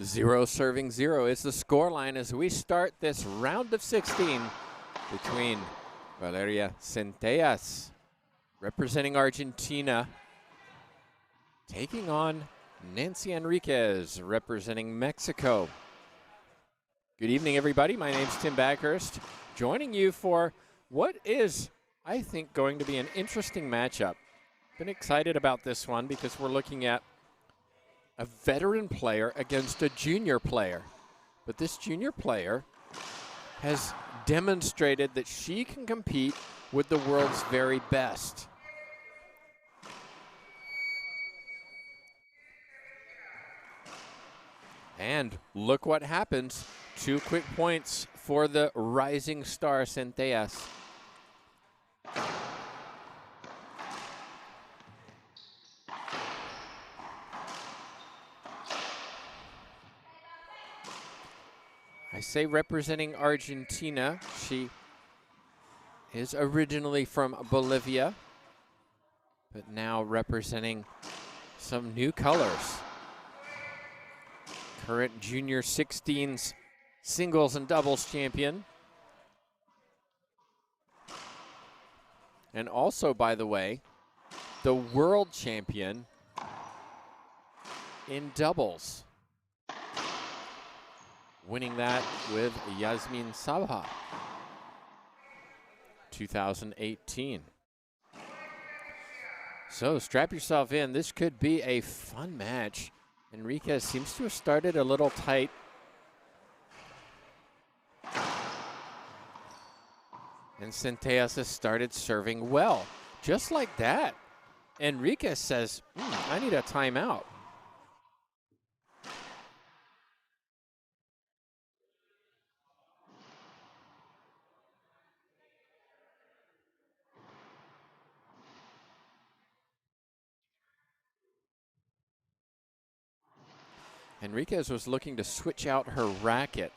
0 serving 0 is the scoreline as we start this round of 16 between Valeria Centellas, representing Argentina, taking on Nancy Enriquez, representing Mexico. Good evening, everybody. My name's Tim Backhurst, joining you for what is, I think, going to be an interesting matchup. Been excited about this one because we're looking at a veteran player against a junior player. But this junior player has demonstrated that she can compete with the world's very best. And look what happens. 2 quick points for the rising star Centellas. I say representing Argentina. She is originally from Bolivia, but now representing some new colors. Current junior 16s singles and doubles champion. And also, by the way, the world champion in doubles, winning that with Yasmin Sabha, 2018. So strap yourself in. This could be a fun match. Enriquez seems to have started a little tight. And Centellas has started serving well. Just like that, Enriquez says, I need a timeout. Enriquez was looking to switch out her racket.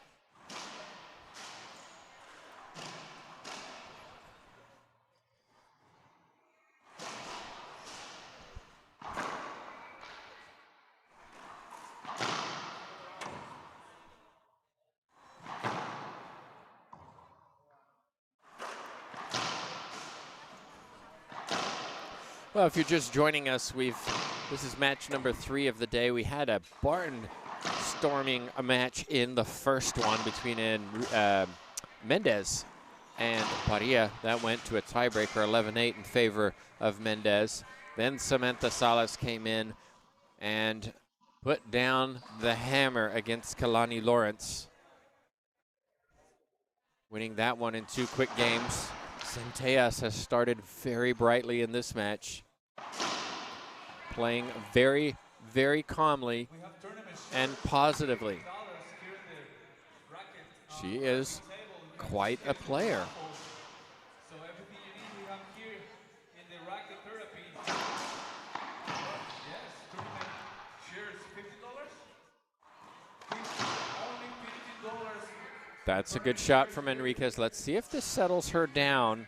Well, if you're just joining us, this is match number 3 of the day. We had a barn-storming match in the first one between Mendez and Paria. That went to a tiebreaker, 11-8 in favor of Mendez. Then Samantha Salas came in and put down the hammer against Kalani Lawrence, winning that one in 2 quick games. Centellas has started very brightly in this match, playing very, very calmly and positively. She is quite a player. So everything you need, we have here in the racket therapy. Yes, tournament shares $50. Only $50. That's a good shot from Enriquez. Let's see if this settles her down.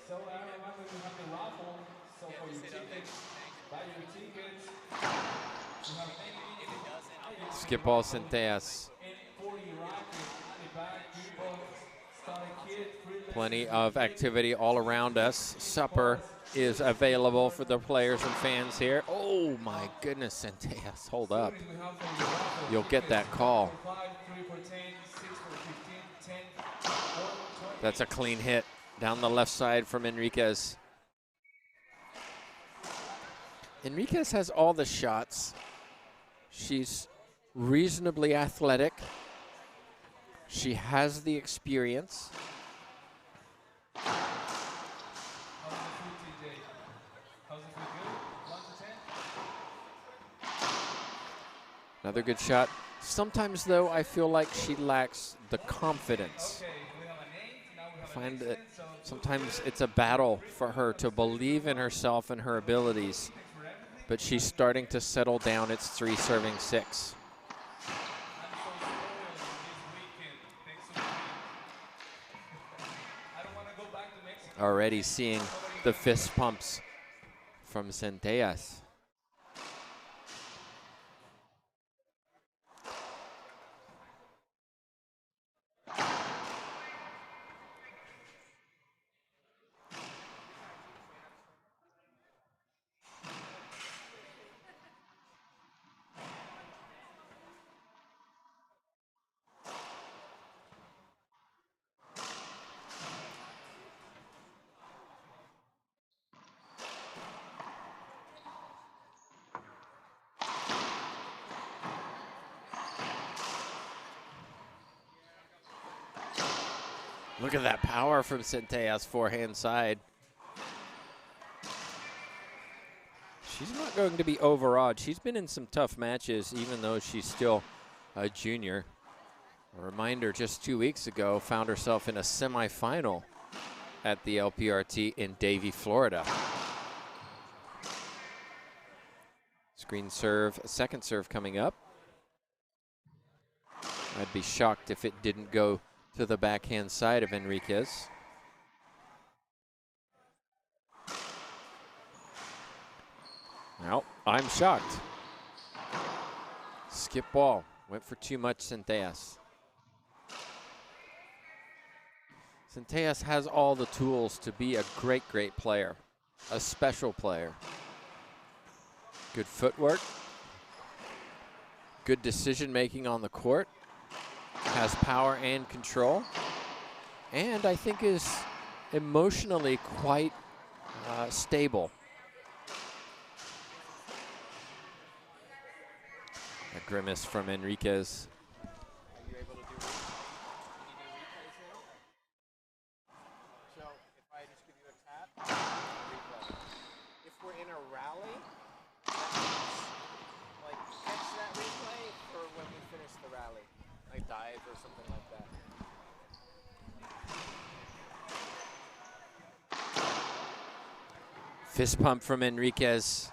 So I remember we have the raffle. So for your tickets, buy your tickets. You have any Skip ball Centellas. Plenty of activity all around us. Supper is available for the players and fans here. Oh my goodness, Centellas, hold up. You'll get that call. That's a clean hit down the left side from Enriquez. Enriquez has all the shots. She's reasonably athletic. She has the experience. Another good shot. Sometimes, though, I feel like she lacks the confidence. I find that sometimes it's a battle for her to believe in herself and her abilities, but she's starting to settle down. It's 3 serving 6. Already seeing the fist pumps from Centellas. Look at that power from Centellas' forehand side. She's not going to be overawed. She's been in some tough matches, even though she's still a junior. A reminder, just 2 weeks ago, found herself in a semifinal at the LPRT in Davie, Florida. Screen serve, second serve coming up. I'd be shocked if it didn't go to the backhand side of Enriquez. Well, I'm shocked. Skip ball, went for too much Centellas. Centellas has all the tools to be a great, great player, a special player. Good footwork, good decision making on the court, has power and control, and I think is emotionally quite stable. A grimace from Enriquez. Are you able to do replays now? So if I just give you a tap, replay. If we're in a rally, that means, like, catch that replay for when we finish the rally. Like dive or something like that. Fist pump from Enriquez.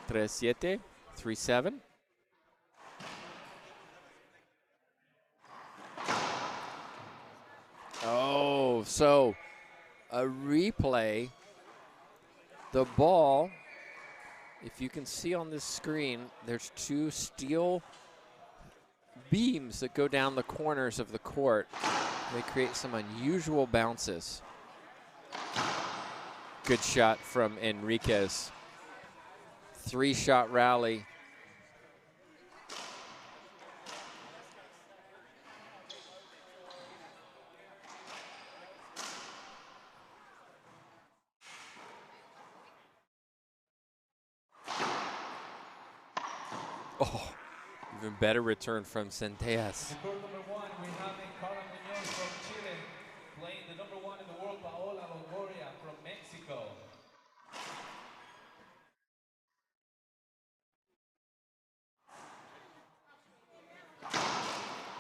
Tres siete, 3-7. Oh, so a replay. The ball, if you can see on this screen, there's two steel beams that go down the corners of the court. They create some unusual bounces. Good shot from Enriquez. 3-shot rally. Oh, even better return from Centellas. In court number 1, we have Carla Muñoz from Chile playing the number 1 in the world, Paola Longoria from Mexico.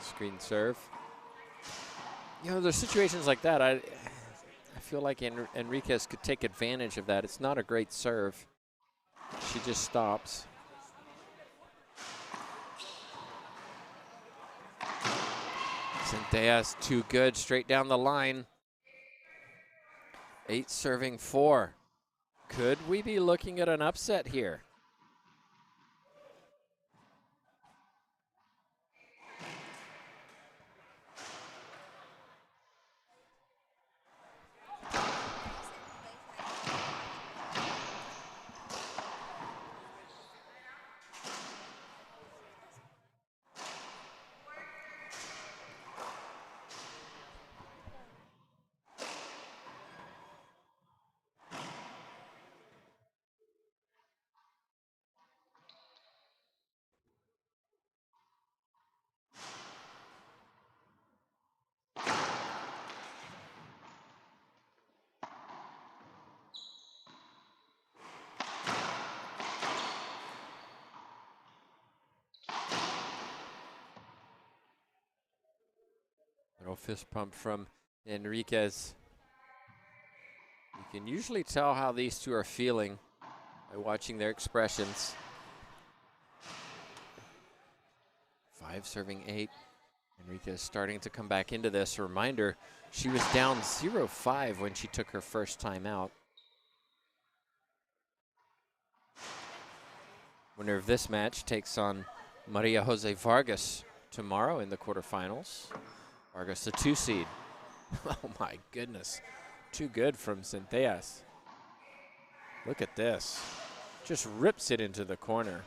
Screen serve. You know, there's situations like that. I feel like Enriquez could take advantage of that. It's not a great serve. She just stops. Centellas too good, straight down the line. 8 serving 4. Could we be looking at an upset here? Little fist pump from Enriquez. You can usually tell how these two are feeling by watching their expressions. 5 serving 8. Enriquez starting to come back into this. A reminder, she was down 0-5 when she took her first time out. Winner of this match takes on Maria Jose Vargas tomorrow in the quarterfinals. Vargas, the 2 seed. Oh my goodness. Too good from Centellas. Look at this. Just rips it into the corner.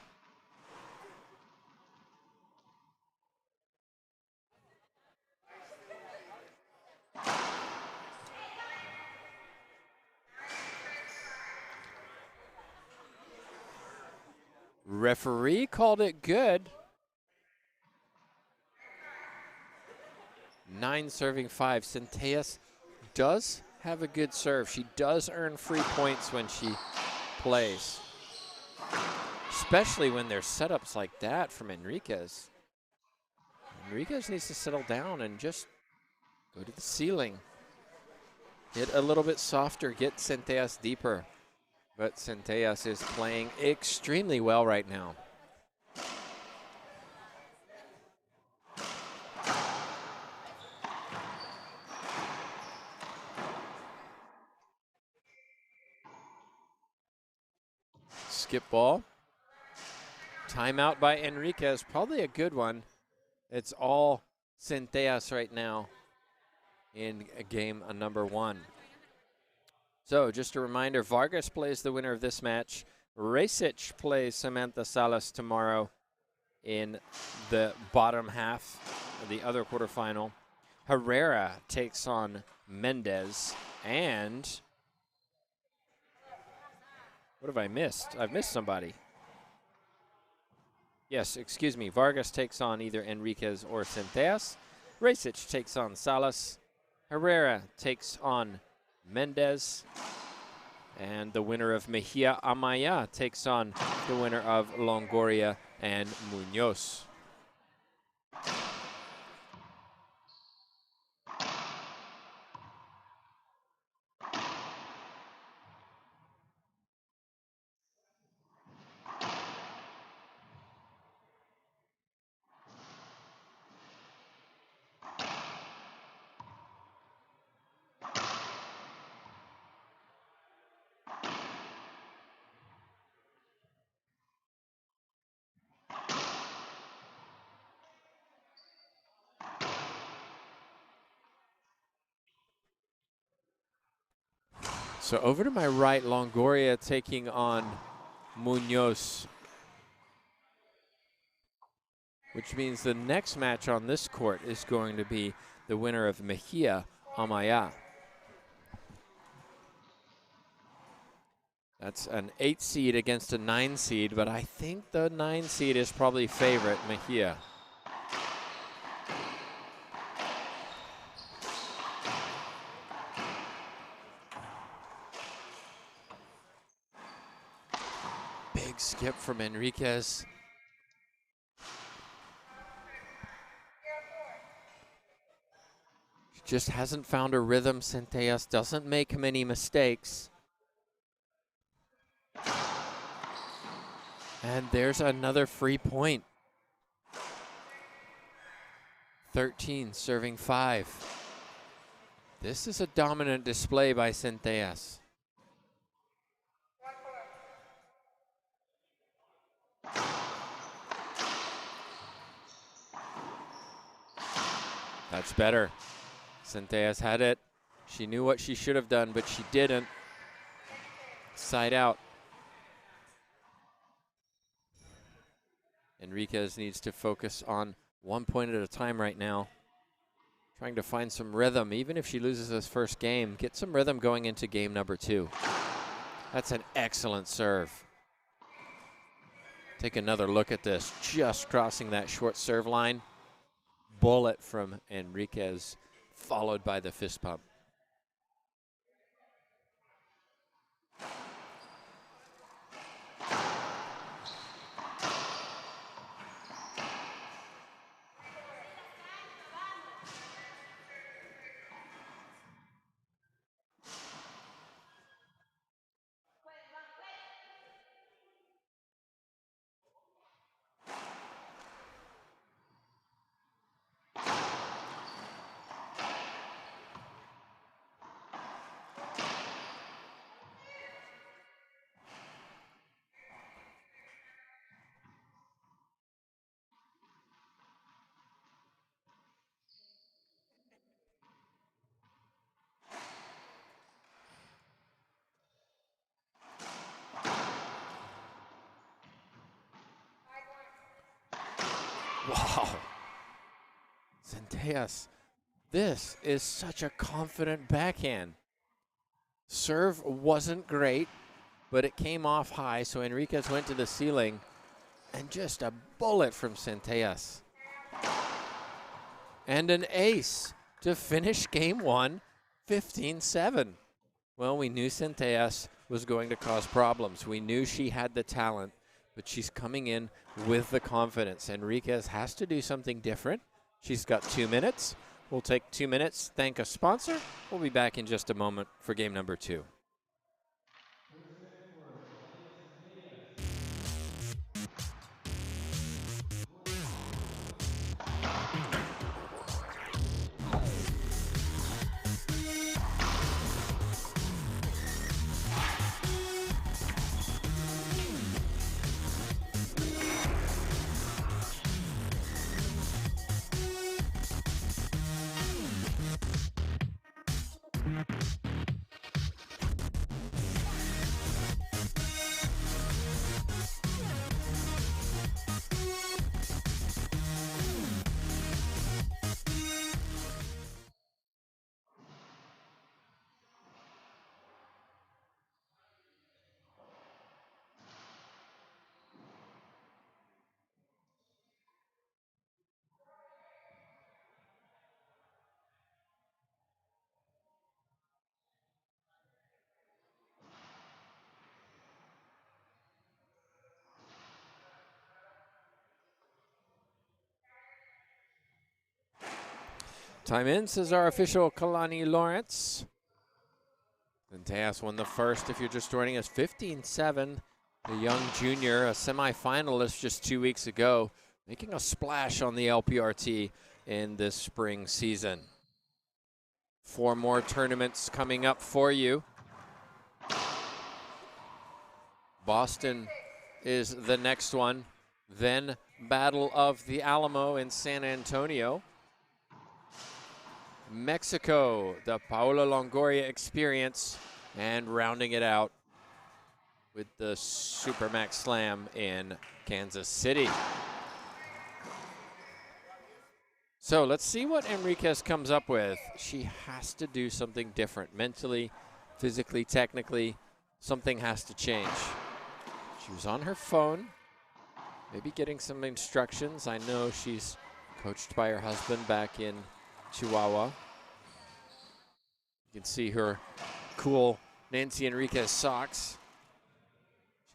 Referee called it good. 9 serving 5. Centellas does have a good serve. She does earn free points when she plays, especially when there's setups like that from Enriquez. Enriquez needs to settle down and just go to the ceiling. Get a little bit softer, get Centellas deeper. But Centellas is playing extremely well right now. Skip ball. Timeout by Enriquez, probably a good one. It's all Centellas right now in game number 1. So just a reminder, Vargas plays the winner of this match. Racquetball plays Samantha Salas tomorrow in the bottom half of the other quarterfinal. Herrera takes on Mendez. And what have I missed? I've missed somebody. Yes, excuse me. Vargas takes on either Enriquez or Centellas. Racquetball takes on Salas. Herrera takes on Mendez. And the winner of Mejia Amaya takes on the winner of Longoria and Munoz. So over to my right, Longoria taking on Munoz, which means the next match on this court is going to be the winner of Mejia Amaya. That's an 8 seed against a 9 seed, but I think the 9 seed is probably favorite, Mejia. Big skip from Enriquez. She just hasn't found a rhythm. Centellas doesn't make many mistakes. And there's another free point. 13 serving 5. This is a dominant display by Centellas. That's better. Centellas had it. She knew what she should have done, but she didn't. Side out. Enriquez needs to focus on 1 point at a time right now. Trying to find some rhythm, even if she loses this first game. Get some rhythm going into game number 2. That's an excellent serve. Take another look at this. Just crossing that short serve line. Bullet from Enriquez, followed by the fist pump. Centellas, this is such a confident backhand. Serve wasn't great, but it came off high, so Enriquez went to the ceiling, and just a bullet from Centellas. And an ace to finish game one, 15-7. Well, we knew Centellas was going to cause problems. We knew she had the talent, but she's coming in with the confidence. Enriquez has to do something different. She's got 2 minutes. We'll take 2 minutes, thank a sponsor. We'll be back in just a moment for game number 2. Time in, says our official Kalani Lawrence. Centellas won the first if you're just joining us, 15-7. The young junior, a semifinalist just 2 weeks ago, making a splash on the LPRT in this spring season. 4 more tournaments coming up for you. Boston is the next one. Then Battle of the Alamo in San Antonio. Mexico, the Paola Longoria experience, and rounding it out with the Supermax Slam in Kansas City. So let's see what Enriquez comes up with. She has to do something different mentally, physically, technically. Something has to change. She was on her phone, maybe getting some instructions. I know she's coached by her husband back in Chihuahua. You can see her cool Nancy Enriquez socks.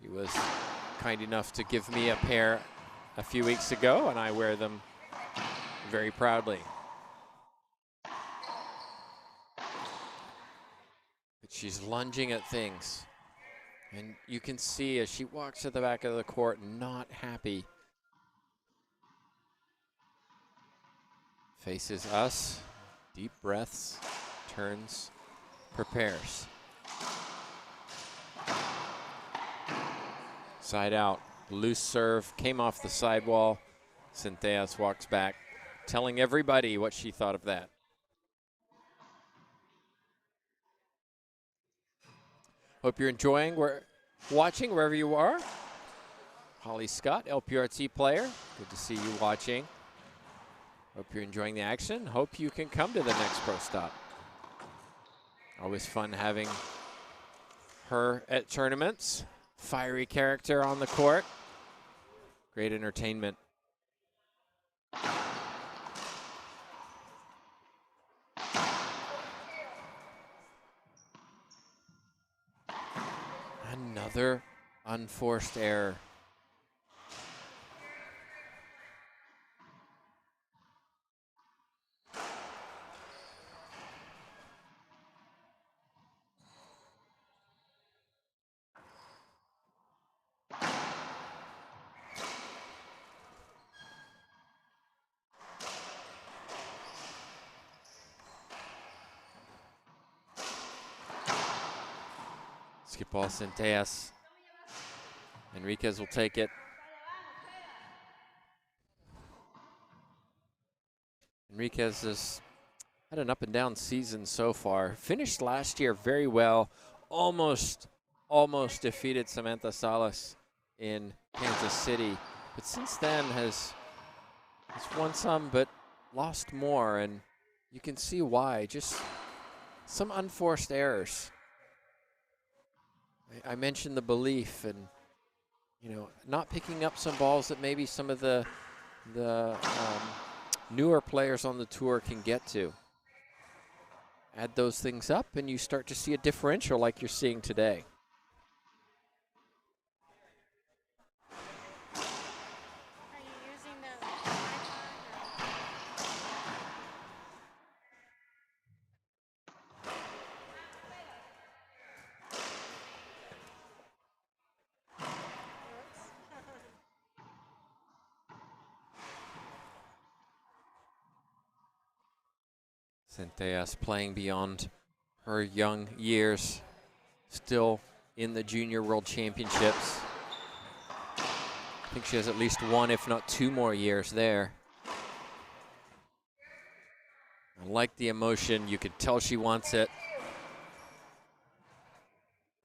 She was kind enough to give me a pair a few weeks ago, and I wear them very proudly. But she's lunging at things. And you can see as she walks to the back of the court, not happy. Faces us, deep breaths, turns, prepares. Side out, loose serve, came off the sidewall. Centellas walks back, telling everybody what she thought of that. Hope you're enjoying watching wherever you are. Holly Scott, LPRT player, good to see you watching. Hope you're enjoying the action. Hope you can come to the next Pro Stop. Always fun having her at tournaments. Fiery character on the court. Great entertainment. Another unforced error. Skip ball, Centellas. Enriquez will take it. Enriquez has had an up and down season so far. Finished last year very well. Almost defeated Samantha Salas in Kansas City. But since then has won some, but lost more, and you can see why. Just some unforced errors. I mentioned the belief and, you know, not picking up some balls that maybe some of the newer players on the tour can get to. Add those things up and you start to see a differential like you're seeing today. Are you using the iPod Centellas playing beyond her young years, still in the Junior World Championships. I think she has at least one, if not two more years there. I like the emotion. You could tell she wants it.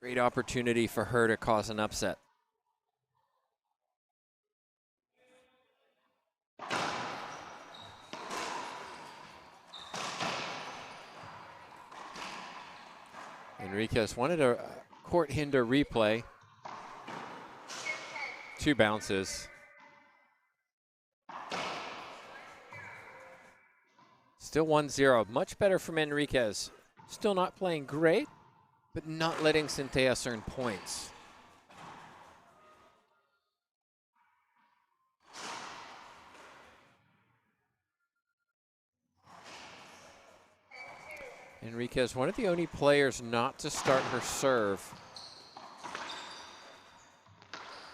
Great opportunity for her to cause an upset. Enriquez wanted a court hinder replay. 2 bounces. Still 1-0. Much better from Enriquez. Still not playing great, but not letting Centellas earn points. Enriquez, one of the only players not to start her serve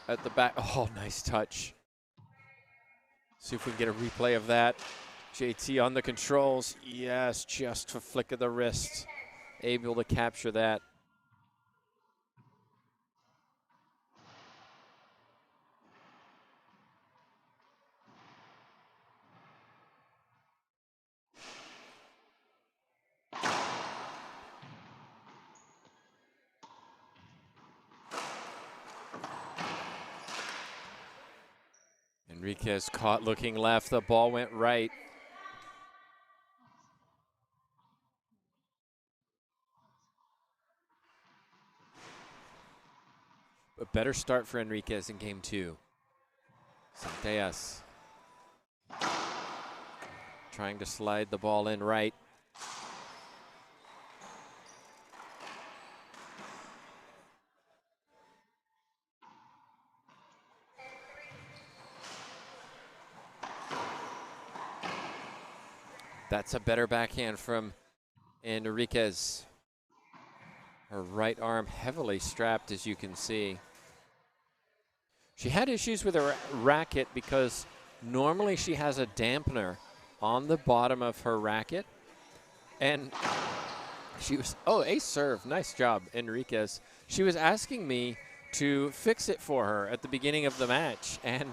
at the back. Oh, nice touch. See if we can get a replay of that. JT on the controls. Yes, just a flick of the wrist. Able to capture that. Enriquez caught looking left. The ball went right. A better start for Enriquez in game 2. Centellas trying to slide the ball in right. That's a better backhand from Enriquez. Her right arm heavily strapped, as you can see. She had issues with her racket because normally she has a dampener on the bottom of her racket. And she was, oh, ace serve. Nice job, Enriquez. She was asking me to fix it for her at the beginning of the match. And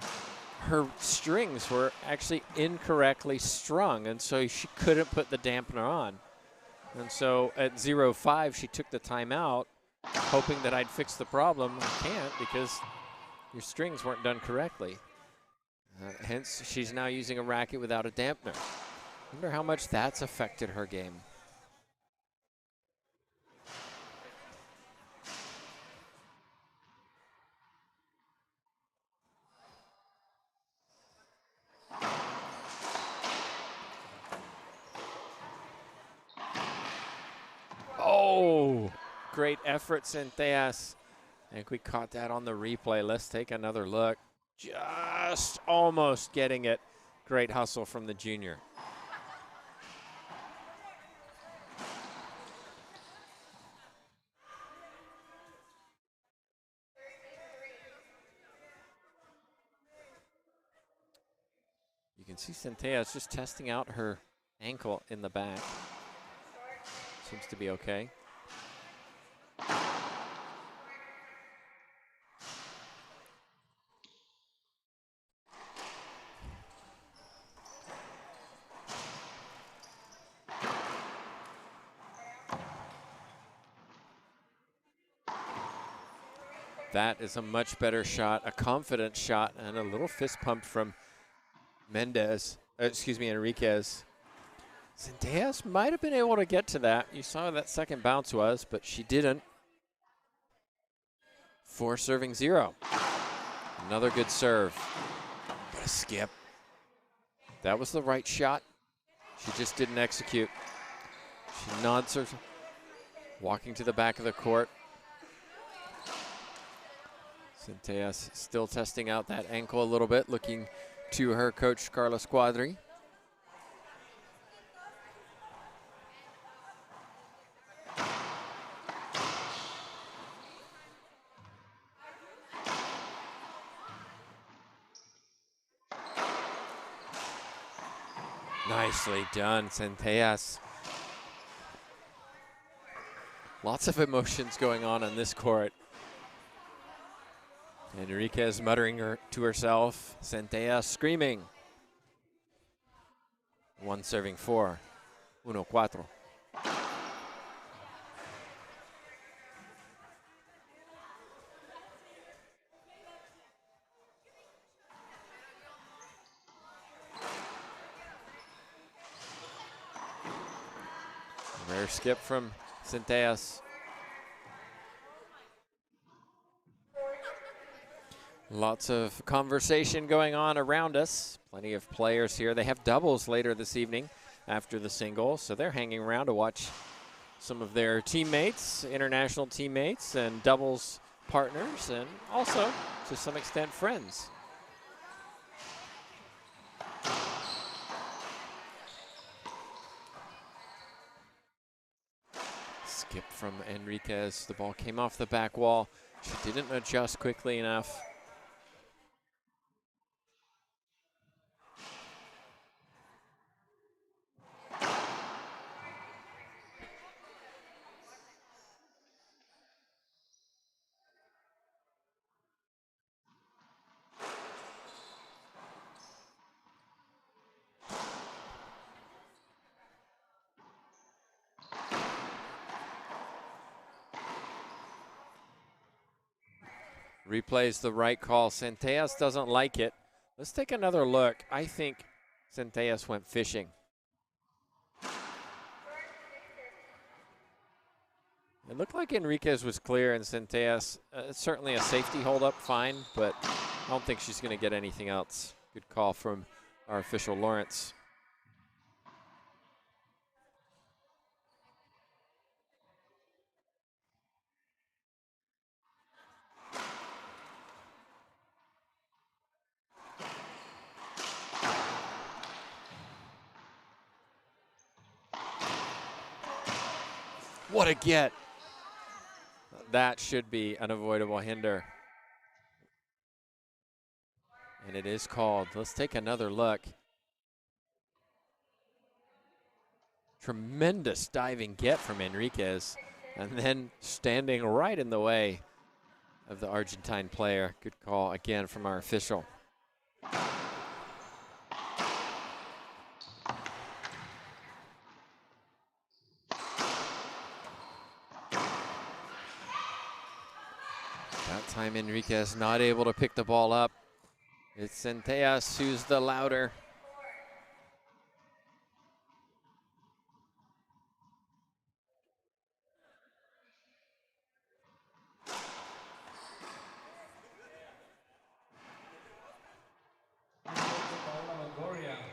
her strings were actually incorrectly strung, and so she couldn't put the dampener on. And so at 0-5, she took the timeout, hoping that I'd fix the problem. I can't because your strings weren't done correctly. Hence, she's now using a racket without a dampener. Wonder how much that's affected her game. Oh, great effort, Centellas. I think we caught that on the replay. Let's take another look. Just almost getting it. Great hustle from the junior. You can see Centellas just testing out her ankle in the back. Seems to be okay. That is a much better shot, a confident shot, and a little fist pump from Mendez. excuse me, Enriquez. Centellas might have been able to get to that. You saw that second bounce was, but she didn't. 4 serving 0. Another good serve. But a skip. That was the right shot. She just didn't execute. She nods her, walking to the back of the court. Centellas still testing out that ankle a little bit, looking to her coach, Carlos Quadri. Nicely done, Centellas. Lots of emotions going on this court. Enriquez muttering to herself, Centellas screaming. 1 serving 4, 1-4. Rare skip from Centellas. Lots of conversation going on around us. Plenty of players here. They have doubles later this evening after the singles, so they're hanging around to watch some of their teammates, international teammates, and doubles partners, and also, to some extent, friends. Skip from Enriquez. The ball came off the back wall. She didn't adjust quickly enough. Replays the right call. Centellas doesn't like it. Let's take another look. I think Centellas went fishing. It looked like Enriquez was clear, and Centellas, certainly a safety hold-up, fine, but I don't think she's going to get anything else. Good call from our official, Lawrence. What a get. That should be an avoidable hinder. And it is called. Let's take another look. Tremendous diving get from Enriquez, and then standing right in the way of the Argentine player. Good call again from our official. That time Enriquez not able to pick the ball up. It's Centellas who's the louder.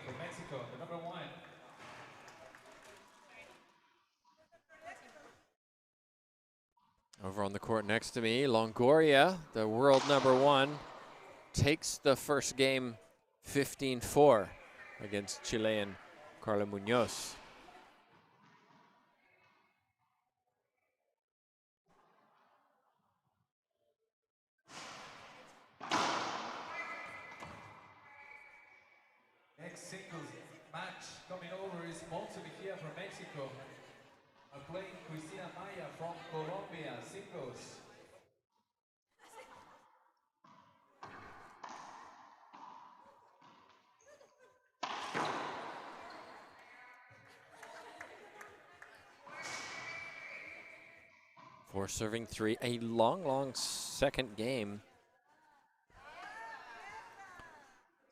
From Mexico, the number 1. Over on the court next to me, Longoria, the world number 1, takes the first game 15-4 against Chilean Carla Munoz. Next singles match coming over is Monse Mejia from Mexico. Playing Cristina Maya from Colombia, singles. For serving 3, a long second game.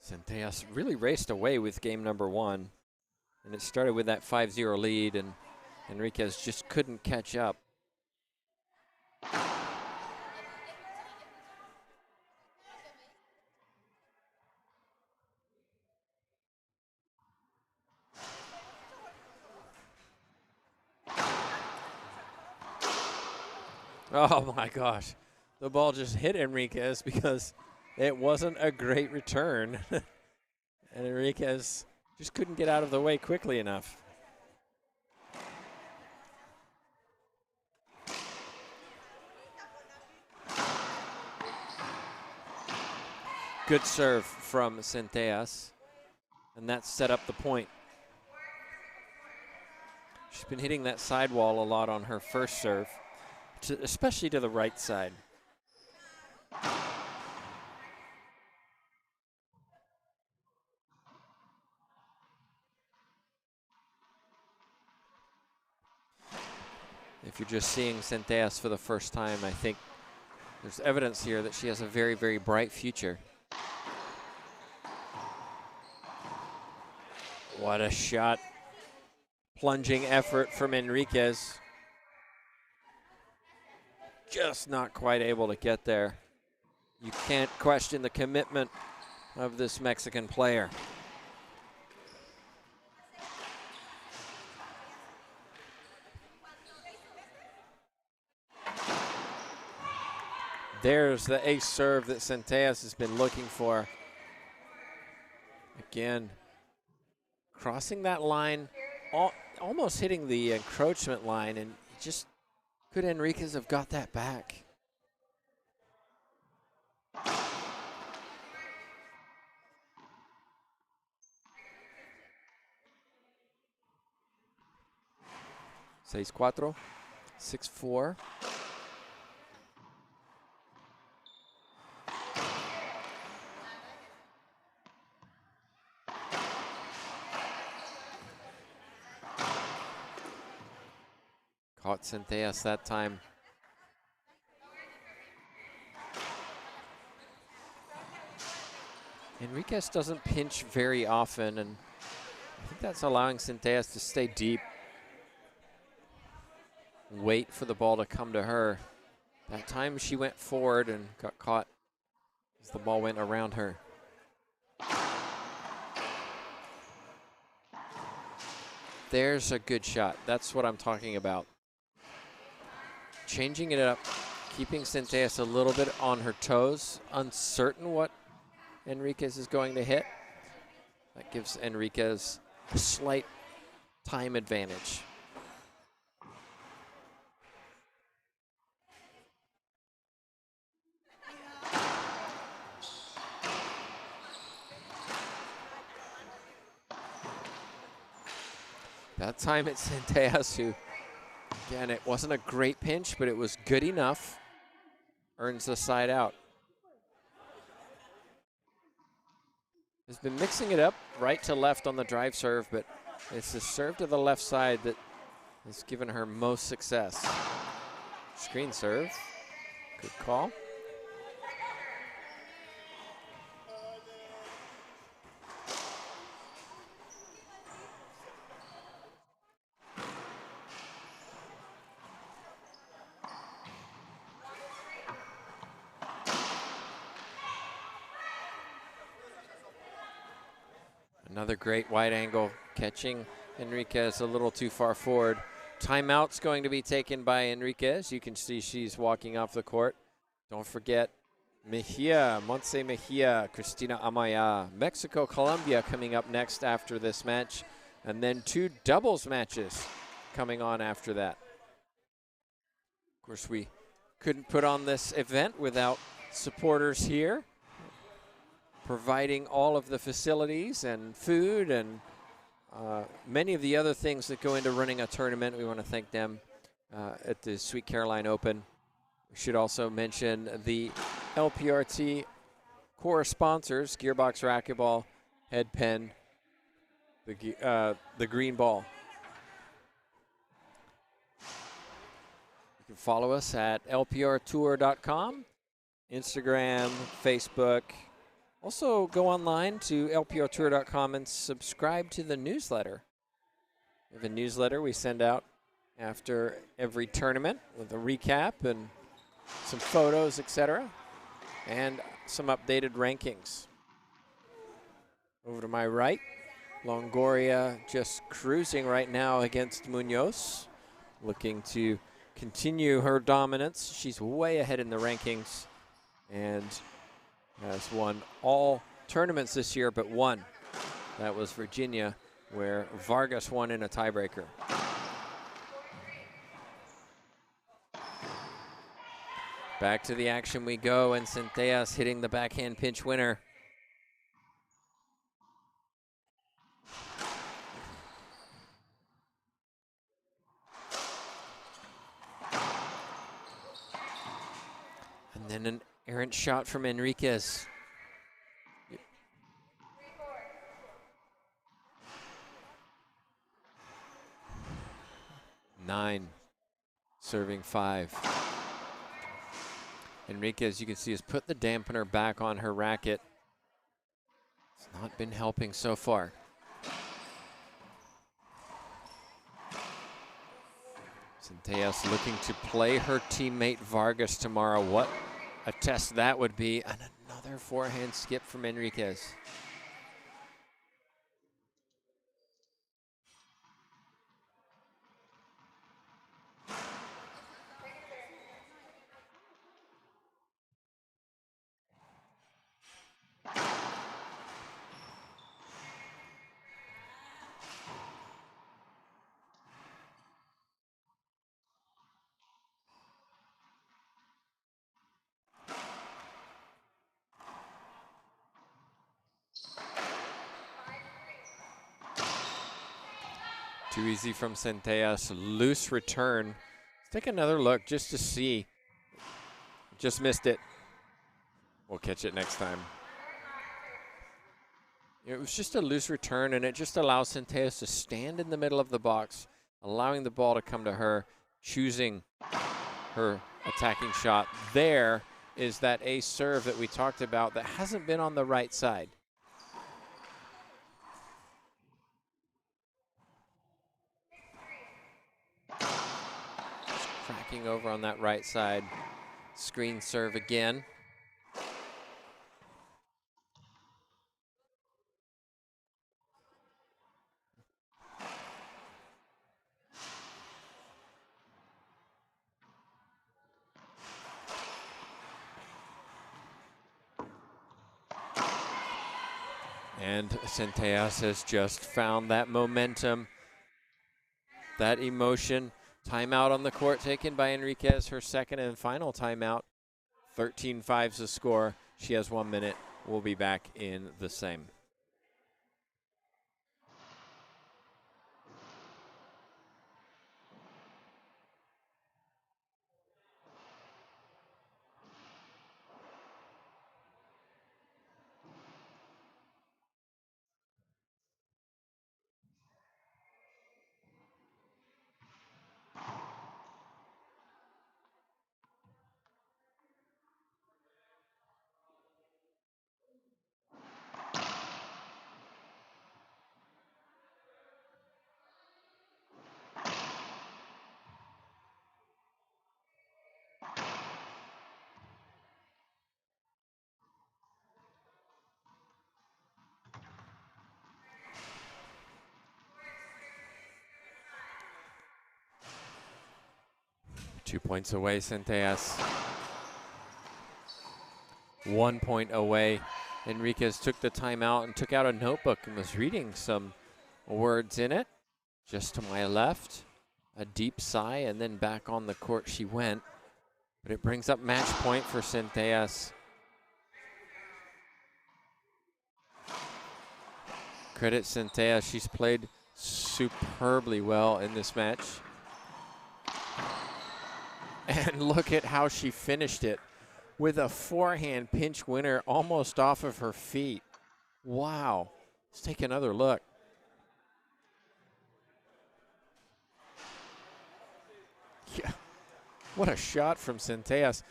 Centellas really raced away with game number 1. And it started with that 5-0 lead, and Enriquez just couldn't catch up. Oh my gosh. The ball just hit Enriquez because it wasn't a great return. And Enriquez just couldn't get out of the way quickly enough. Good serve from Centellas, and that set up the point. She's been hitting that sidewall a lot on her first serve, especially to the right side. If you're just seeing Centellas for the first time, I think there's evidence here that she has a very, very bright future. What a shot. Plunging effort from Enriquez. Just not quite able to get there. You can't question the commitment of this Mexican player. There's the ace serve that Centellas has been looking for. Again, crossing that line, almost hitting the encroachment line, and just could Enriquez have got that back? Seis cuatro, 6-4. Caught Centellas that time. Enriquez doesn't pinch very often, and I think that's allowing Centellas to stay deep. Wait for the ball to come to her. That time she went forward and got caught as the ball went around her. There's a good shot. That's what I'm talking about. Changing it up, keeping Centellas a little bit on her toes, uncertain what Enriquez is going to hit. That gives Enriquez a slight time advantage. That time it's Centellas who, again, it wasn't a great pinch, but it was good enough. Earns the side out. Has been mixing it up right to left on the drive serve, but it's the serve to the left side that has given her most success. Screen serve, good call. Another great wide angle, catching Enriquez a little too far forward. Timeout's going to be taken by Enriquez. You can see she's walking off the court. Don't forget Mejia, Montse Mejia, Cristina Amaya. Mexico, Colombia coming up next after this match. And then 2 doubles matches coming on after that. Of course, we couldn't put on this event without supporters here, providing all of the facilities and food and many of the other things that go into running a tournament. We want to thank them at the Sweet Caroline Open. We should also mention the LPRT core sponsors, Gearbox Racquetball, Head Pen, the green ball. You can follow us at lprtour.com, Instagram, Facebook, Also, go online to lprtour.com and subscribe to the newsletter. We have a newsletter we send out after every tournament with a recap and some photos, etc., and some updated rankings. Over to my right, Longoria just cruising right now against Munoz, looking to continue her dominance. She's way ahead in the rankings and has won all tournaments this year but one. That was Virginia, where Vargas won in a tiebreaker. Back to the action we go, and Centellas hitting the backhand pinch winner. And then an errant shot from Enriquez. 9, serving 5. Enriquez, you can see, has put the dampener back on her racket. It's not been helping so far. Centellas looking to play her teammate Vargas tomorrow. What a test that would be. And another forehand skip from Enriquez. Too easy from Centellas. Loose return. Let's take another look just to see. Just missed it. We'll catch it next time. It was just a loose return, and it just allows Centellas to stand in the middle of the box, allowing the ball to come to her, choosing her attacking shot. There is that ace serve that we talked about that hasn't been on the right side. Just cracking over on that right side. Screen serve again. And Centellas has just found that momentum, that emotion. Timeout on the court taken by Enriquez, her second and final timeout. 13-5's the score. She has 1 minute. We'll be back in the same. Two points away, Centellas. 1 point away. Enriquez took the timeout and took out a notebook and was reading some words in it. Just to my left, a deep sigh, and then back on the court she went. But it brings up match point for Centellas. Credit Centellas, she's played superbly well in this match. And look at how she finished it with a forehand pinch winner almost off of her feet. Wow. Let's take another look. Yeah, what a shot from Centellas.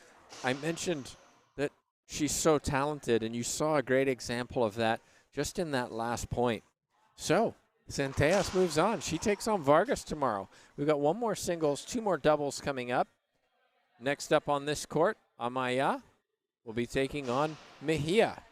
I mentioned that she's so talented, and you saw a great example of that just in that last point. So Centellas moves on. She takes on Vargas tomorrow. We've got one more singles, two more doubles coming up. Next up on this court, Amaya will be taking on Mejia.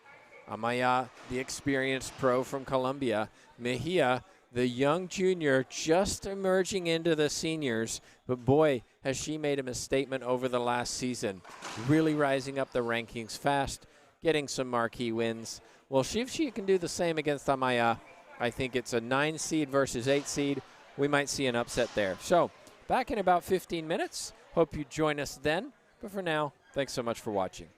Amaya, the experienced pro from Colombia. Mejia, the young junior just emerging into the seniors. But boy, has she made a statement over the last season. Really rising up the rankings fast, getting some marquee wins. We'll see if she can do the same against Amaya. I think it's a 9 seed versus 8 seed. We might see an upset there. So back in about 15 minutes. Hope you join us then. But for now, thanks so much for watching.